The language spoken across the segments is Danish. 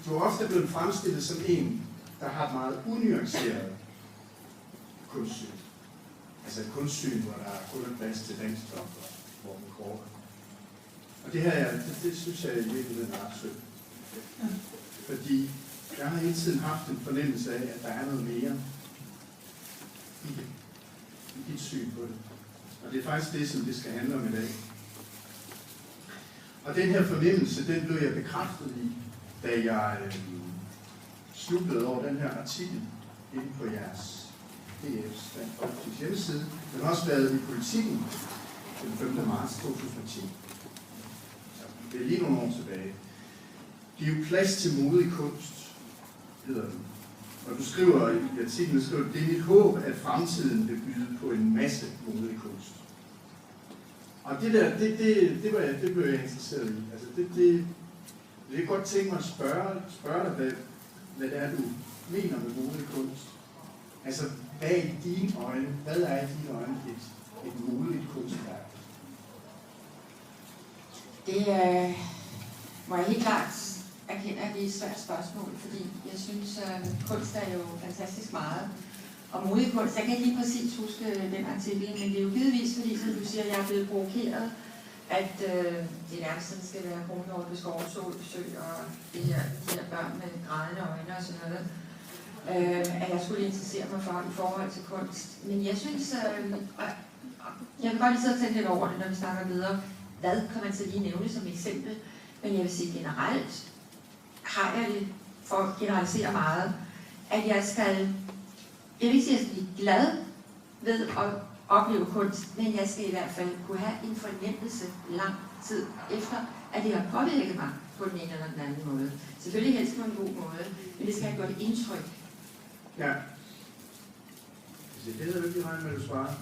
du er ofte blevet fremstillet som en, der har et meget unuanceret kunstsyn. Altså et kunstsyn, hvor der kun er plads til dansstoffer, hvor man korker. Og det her, det synes jeg i virkeligheden er ret sødt. Fordi jeg har hele tiden haft en fornemmelse af, at der er noget mere i det. I dit syn på det. Og det er faktisk det, som det skal handle om i dag. Og den her fornemmelse, den blev jeg bekræftet i, da jeg snublede over den her artikel inde på jeres DF's Dansk Folkepartis hjemmeside. Den har også været i Politikken den 5. marts 2010. Så det er lige nogle år tilbage. Giv plads til modig kunst, hedder den. Og du skriver i artiklen, det er mit håb, at fremtiden vil byde på en masse modig kunst. Og det der, det blev jeg interesseret i. Altså det jeg godt tænke mig at spørge dig, hvad det er, du mener med modig kunst. Altså, hvad er i dine øjne et modigt kunstværk? Det må jeg helt klart erkende, at det er et svært spørgsmål, fordi jeg synes, kunst er jo fantastisk meget. Og modig kunst, jeg kan ikke lige præcis huske den artikel, men det er jo givetvis, fordi som du siger, jeg er blevet provokeret, at det nærmest skal være Kronborg ved Skovsø og de her børn med grædende øjne og sådan noget. At jeg skulle interessere mig for i forhold til kunst. Men jeg synes, jeg kan godt lige sidde og tænke lidt over det, når vi snakker videre. Hvad kan man så lige nævne som eksempel? Men jeg vil sige generelt, har jeg det, for at generalisere meget, at jeg vil ikke sige, at jeg skal blive glad ved at opleve kunst, men jeg skal i hvert fald kunne have en fornemmelse lang tid efter, at det har påvirket mig på den ene eller den anden måde. Selvfølgelig helst på en god måde, men det skal have gjort et indtryk. Ja. Det hedder jo ikke regn med, at du svarer.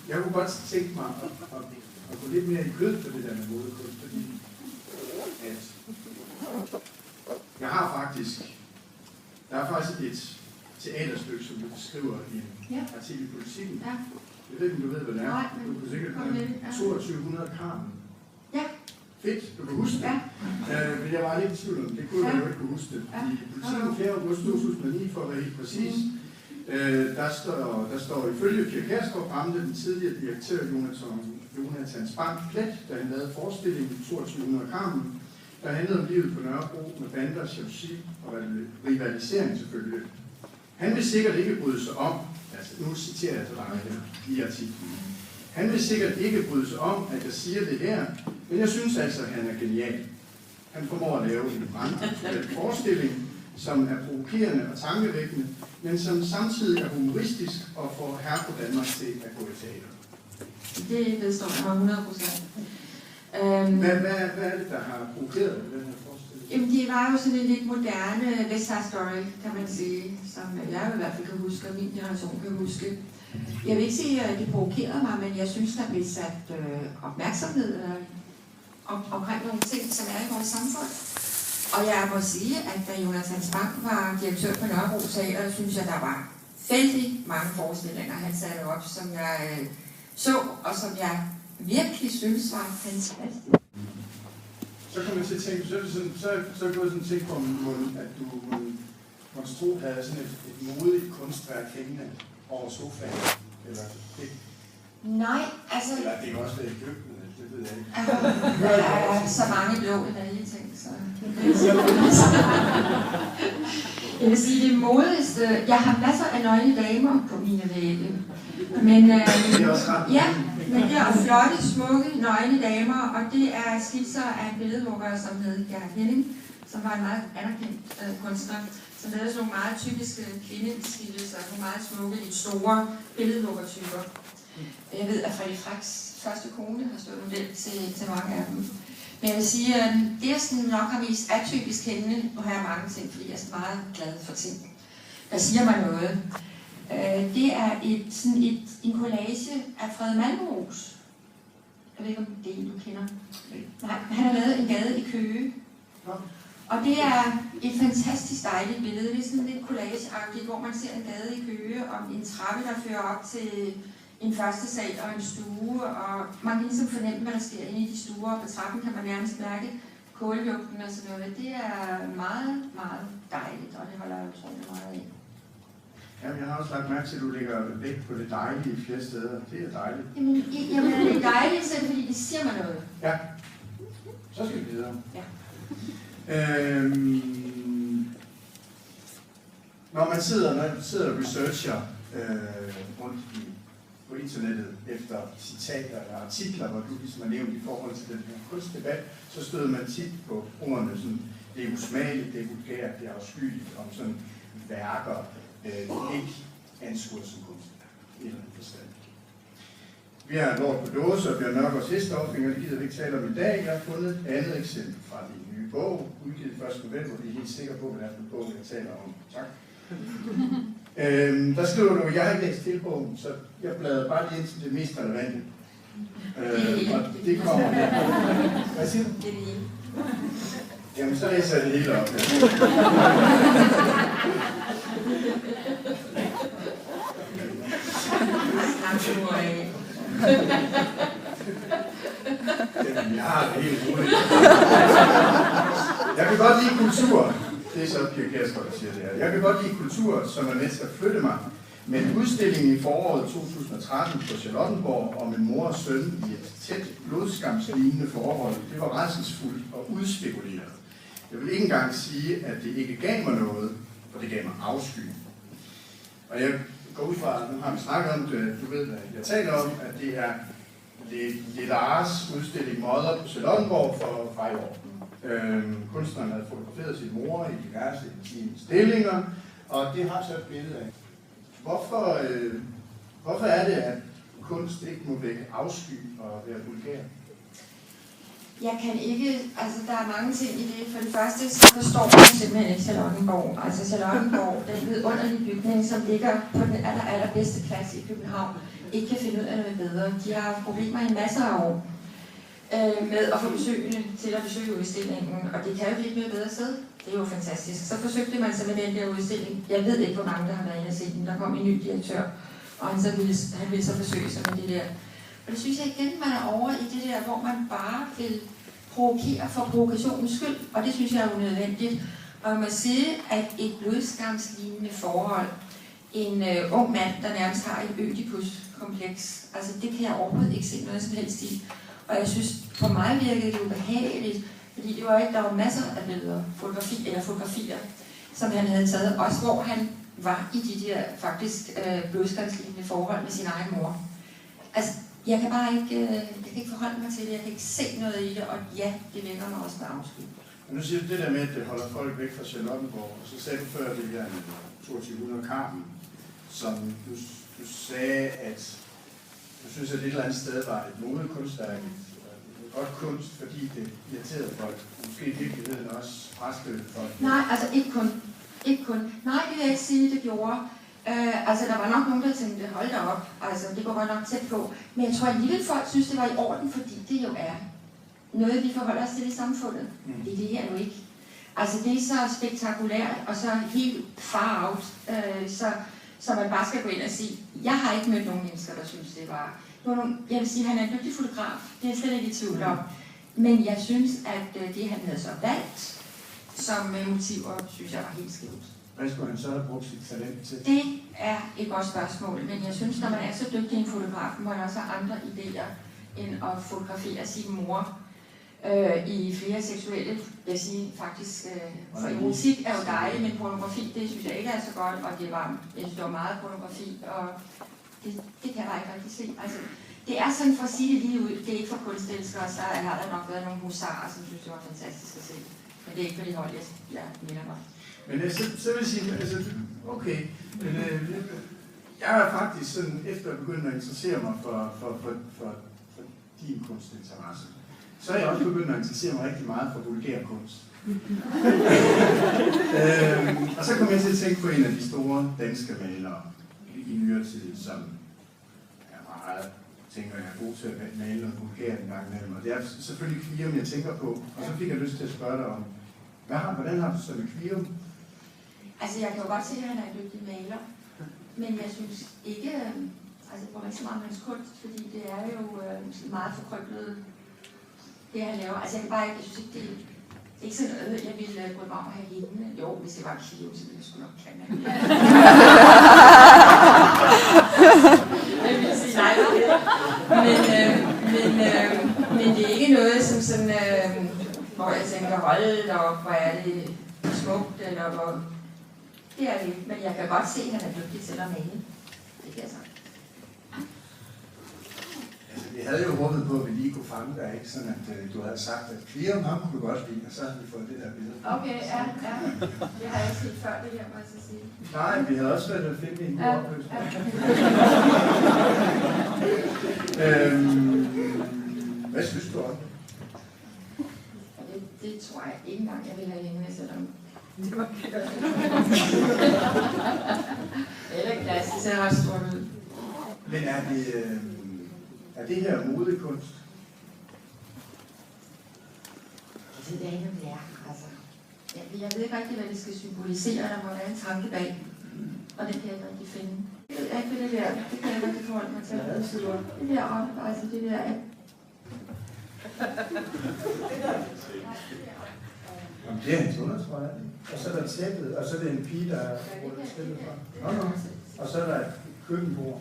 Jeg kunne godt tænke mig at gå lidt mere i kød på det der med modekunst, fordi at der er faktisk et teaterstykke, som du beskriver i en artikel i Politikken. Ja. Jeg ved ikke, om du ved, hvad det er. Nej, du kunne sikkert komme 2200 Carmen. Ja. Fedt, du kan huske det. Ja. Men jeg var lidt i tvivl om det. Kunne jeg jo ikke kunne huske det. I Politikken 4. august 2009, for at være helt præcis, der står ifølge Pia Kjærsgaard ramte den tidligere direktør Jonathan Spang-Plet, da han lavede forestillingen 2200 Carmen, der handlede om livet på Nørrebro med bander, jalousi og rivalisering selvfølgelig. Han vil sikkert ikke bryde sig om, altså nu citerer jeg så langt her i artiklen, han vil sikkert ikke bryde sig om, at jeg siger det her, men jeg synes altså, at han er genial. Han formår at lave en brandaktuel forestilling, som er provokerende og tankevækkende, men som samtidig er humoristisk og får her på Danmark til at gå i teater. Det vedstår mig 100%. Hvad er det, der har provokeret den her forestilling? Jamen, det var jo sådan en lidt moderne West Side Story, kan man sige, som jeg i hvert fald kan huske, og min generation kan huske. Jeg vil ikke sige, at det provokerede mig, men jeg synes, der blev sat opmærksomhed omkring nogle ting, som er i vores samfund. Og jeg må sige, at da Jonathan Spang var direktør på Nørrebro Teater, synes jeg, der var vældig mange forestillinger, han satte op, som jeg så, og som jeg virkelig synes var fantastisk. Så kan man til tænke, så er det gået sådan tænke på, at du monstro havde sådan et modigt kunstværk hængende over sofaen, eller det? Nej, altså... Eller det er også været i køkkenet, det ved jeg ikke. Der er så mange blå medaljeting, så... Jeg vil sige, det modigste... Jeg har masser af nøgne damer på mine vægge. Men, det er også ret. Ja, men det er flotte, smukke, nøgne damer, og det er skitser af en billedhugger, som hed Gerhard Henning, som var en meget anerkendt kunstner, som lavede sådan nogle meget typiske kvindeskittelser, nogle meget smukke, lidt store billedhuggertyper. Jeg ved, at Fredrik Fraks første kone har stået model til mange af dem. Men jeg vil sige, at det er sådan nok har mest atypisk hende. Nu har jeg mange ting, fordi jeg er så meget glad for ting, der siger mig noget. Det er en collage af Frede Malmros. Jeg ved ikke, om det er en, du kender. Nej, han har lavet en gade i Køge. Og det er et fantastisk dejligt billede. Det er sådan lidt collage-agtigt, hvor man ser en gade i Køge, og en trappe, der fører op til en første sal og en stue, og man kan ligesom fornemme, hvad der sker inde i de stuer, og på trappen kan man nærmest mærke kålugten og sådan noget. Det er meget, meget dejligt, og det holder jeg utrolig meget af. Jamen, jeg har også lagt mærke til, at du lægger vægt på det dejlige i flere steder. Det er dejligt. Jamen, det er dejligt, så er det fordi, det siger mig noget. Ja. Så skal vi videre. Ja. Når man sidder og researcher rundt på internettet efter citater eller artikler, hvor du ligesom har nævnt i forhold til den her kunstdebat, så støder man tit på ordene sådan, det er usmageligt, det er vulgært, det er afskyeligt, om sådan værker, ikke anskuer som kunstværk i en eller anden forstand. Vi har Lord på dåse og Bjørn Nørgaards Hesteoffinger, det gider vi ikke tale om i dag. Jeg har fundet et andet eksempel fra din nye bog, udgivet 1. november, vi er helt sikre på, hvad det er for en bog, jeg taler om. Tak. Der skriver du, jeg har ikke læst hele bogen, så jeg bladrer bare lige ind til det mest relevante. Og det kommer. Hvad siger du? Det er det. Jamen, så læser jeg det hele op. Jamen, jeg har det helt roligt. Jeg kan godt lide kultur. Det er så Pia Kjærsgaard, der siger det her. Jeg kan godt lide kultur, som er med til at flytte mig. Men udstillingen i foråret 2013 på Charlottenborg om en mor og søn i et tæt blodskamslignende forhold, det var rædselsfuldt og udspekuleret. Jeg vil ikke engang sige, at det ikke gav mig noget, for det gav mig afsky. Og jeg går ud fra, nu har vi snakket om det, du ved, hvad jeg taler om, at det er Lars udstilling Mother på Charlottenborg fra i år. Kunstneren havde fotograferet sin mor i diverse stillinger, og det har så et billede af. Hvorfor er det, at kunst ikke må vække afsky og være vulgær? Jeg kan ikke, altså der er mange ting i det. For det første, så forstår man simpelthen ikke Charlottenborg. Altså Charlottenborg, den vidunderlige bygning, som ligger på den allerbedste plads i København, ikke kan finde ud af noget bedre. De har haft problemer i masser af år med at få besøgende til at besøge udstillingen, og det kan jo blive et noget bedre sted. Det er jo fantastisk. Så forsøgte man så med den der udstilling. Jeg ved ikke, hvor mange der har været inde og set den. Der kom en ny direktør, og han ville så forsøge sig med det der. Og det synes jeg igen, man er over i det der, hvor man bare vil provokere for provokationens skyld, og det synes jeg er unødvendigt. Og jeg må sige, at et blodskamslignende forhold, en ung mand, der nærmest har et ødipuskompleks, altså det kan jeg overhovedet ikke se noget som helst i. Og jeg synes, for mig virkede det ubehageligt, fordi det var ikke, der var masser af billeder, fotografier, som han havde taget, også hvor han var i de der faktisk blodskamslignende forhold med sin egen mor. Altså, jeg kan bare ikke forholde mig til det, jeg kan ikke se noget i det, og ja, det vækker mig også med afsky. Nu siger du det der med, at det holder folk væk fra Charlottenborg, og så sagde du før det her med 2200 Carmen, som du sagde, at du synes, at det et eller andet sted var et modekunstværk, et godt kunst, fordi det irriterede folk, måske i virkeligheden også raskede folk. Nej, altså ikke kun. Nej, det vil jeg ikke sige, det gjorde. Altså, der var nok nogen, der tænkte, hold da op, altså, det går godt nok tæt på. Men jeg tror alligevel, folk synes, det var i orden, fordi det jo er noget, vi forholder os til i samfundet. Det er det her jo ikke. Altså, det er så spektakulært, og så helt far out, så man bare skal gå ind og sige, jeg har ikke mødt nogen mennesker, der synes, det var nogle, jeg vil sige, han er en dygtig fotograf, det er jeg slet ikke i tvivl om. Men jeg synes, at det, han havde så valgt som motiver, synes jeg var helt skævt. Hvad skulle han så have brugt sit talent til? Det er et godt spørgsmål, men jeg synes, når man er så dygtig en fotograf, må man også have andre idéer end at fotografere sin mor i flere seksuelle, jeg siger faktisk, for erotik er jo dejligt, men pornografi, det synes jeg ikke er så godt, og jeg synes, det var meget pornografi, og det kan jeg bare ikke rigtig se. Altså, det er sådan, for at sige det lige ud, det er ikke for kunstelskere, så har der nok været nogle husarer, som synes, det var fantastisk at se. Men det er ikke for de hold, jeg minder mig. Men så vil jeg sige, altså, okay, men jeg er faktisk sådan, efter at begynde at interessere mig for din kunstinteresse, så er jeg også begyndt at interessere mig rigtig meget for vulgær kunst. Og så kom jeg til at tænke på en af de store danske malere i nyere tid, som er meget, tænker jeg, er god til at male noget vulgært en gang imellem. Og det er selvfølgelig Kvium, jeg tænker på, og så fik jeg lyst til at spørge dig om, hvordan har du så med Kvium? Altså, jeg kan jo godt se, at han er en dygtig maler, men jeg synes ikke, Altså, jeg bruger ikke så meget om hans kunst, fordi det er jo meget forkryblet, det han laver. Altså, jeg kan bare ikke, jeg synes ikke, det er ikke sådan noget, jeg ville bryde mig om at have hende. Jo, hvis det var en kilo, så ville jeg sgu nok kan det. Jeg ville sige nej. Men det er ikke noget, som sådan, hvor jeg tænker, hold da op, hvor er det smukt, eller hvor... Det er det, men jeg kan godt se, at han er dygtig til at male. Det kan jeg sagt. Altså, vi havde jo håbet på, at vi lige kunne fange dig, ikke? Sådan at du havde sagt, at flere om ham kunne du godt lide, og så havde vi fået det der billede. Okay, ja. Det har jeg set før, det her, må jeg så sige. Nej, vi havde også været at finde en god opløsning. Hvad synes du om det? Det tror jeg ikke engang, jeg vil have hende, selvom det var eller klassisk, så er ret stort ud. Men er det her modekunst? Det er ikke, om det er. Altså, jeg ved ikke rigtig, hvad det skal symbolisere. Der må være en tanke bag. Og den kan jeg ikke rigtig finde. Jeg ved ikke, hvad det der. Det kan jeg ikke forholde mig til. Det der op, altså det der. Jamen, det er hans undertrøje. Og så er der tæppet, og så er det en pige, der er rundt stillet fra. Og så er der et køkkenbord.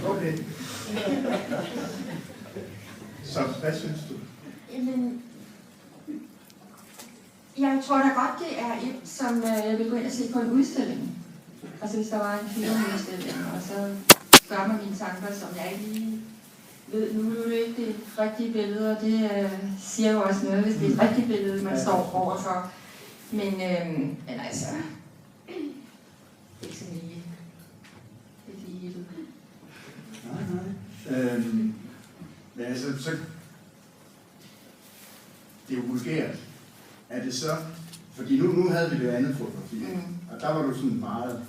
Okay. Så hvad synes du? Jamen, jeg tror da godt, det er et, som jeg vil gå ind og se på en udstilling. Altså hvis der var en filmudstilling, og så gør mig mine tanker, som jeg ikke lige ved. Nu er det ikke det rigtige billede, og det siger jo også noget, hvis det er et rigtigt billede, man står overfor. Men altså, det er ikke sådan lige. Det er lige det. Nej. Men altså, så... Det er jo vulgært. Er det så... Fordi nu havde vi det andet fotografi, og der var du sådan meget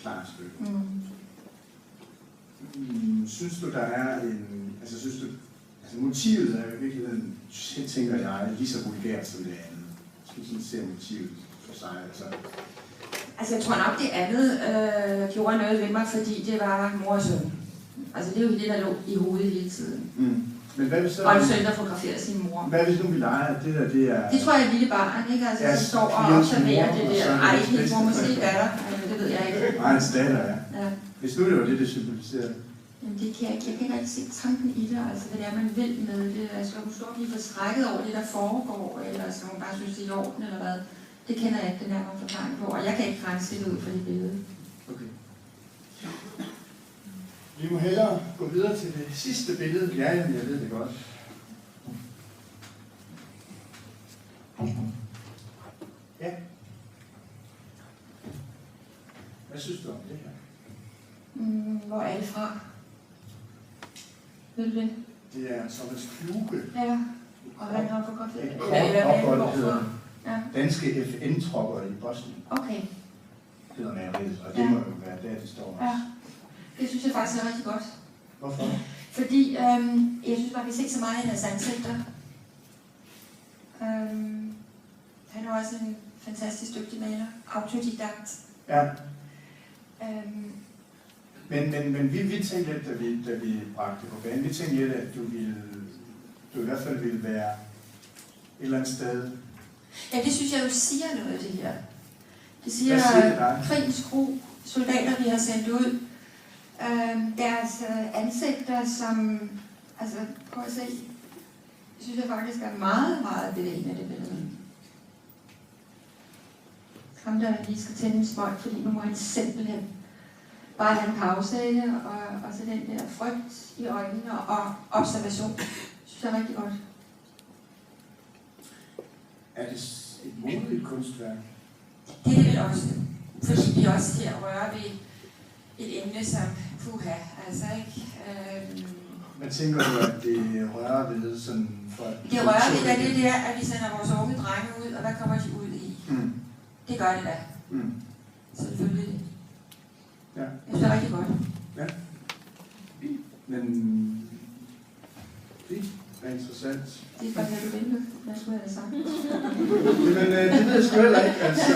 klart stykke. Synes du, der er en... Altså, synes du... Altså, motivet er jo i virkeligheden, tænker jeg, lige så vulgært som det andet. Jeg synes, sådan ser motivet for sig. Altså, jeg tror nok, det andet gjorde noget ved mig, fordi det var mor og søn. Altså, det er jo det, der lå i hovedet hele tiden. Men hvad hvis så... Og en søn, der fotograferer sin mor. Hvad hvis nu vi leger, at det der, det er... Det tror jeg er et lille barn, ikke? Altså, ja, som står og observerer det der. Ej, hendes mor måske datter. Det ved jeg ikke. Nej, hans datter, ja. Ja. Hvis nu det var det symboliserer. Jamen, det kan jeg ikke. Jeg kan ikke rigtig se tanken i det, altså hvad det er, man vil med det. Altså, hun står lige forskrækket over det, der foregår, eller så hun bare synes, det er i orden, eller hvad. Det kender jeg ikke, den nærmere forklaring på, og jeg kan ikke grænse det ud fra det billede. Okay. Vi må hellere gå videre til det sidste billede. Ja, jeg ved det godt. Ja. Hvad synes du om det her? Hvor er det fra? Ved du det? Det er Thomas Kluge. Ja, og hvad har for godt et kort ophold hedder Danske FN-tropper i Bosnien. Okay. Hedder maleriet, og det må jo være der, det står også. Ja, det synes jeg faktisk er rigtig godt. Hvorfor? Fordi jeg synes, man kan se så meget af hans ansigter. Han er også en fantastisk dygtig maler. Autodidakt. Ja. Men vi tænkte lidt, da vi bragte det på banen, vi tænkte lidt, at du i hvert fald ville være et eller andet sted. Ja, det synes jeg jo siger noget, det her. Det siger krigens gru, soldater, vi har sendt ud. Deres ansigter, som, altså, prøv at se, synes jeg faktisk er meget, meget bevægende, det billede. Ham der lige skal tænde en smøg, fordi nu må han simpelthen bare have en pause, og så den der frygt i øjnene og observation, synes jeg er rigtig godt. Er det et modigt kunstværk? Det er det vel også, fordi vi også her rører ved et emne som puha, altså ikke? Hvad tænker du, at det rører ved sådan for... Det rører ved, at det der, at vi sender vores unge drenge ud, og hvad kommer de ud i? Det gør det da. Selvfølgelig. Ja. Jeg synes, det er rigtig godt. Ja. Men det er interessant. Det er bare, hvad du vil. Hvad skulle jeg have sagt? Jamen, det ved jeg sgu heller ikke. Altså,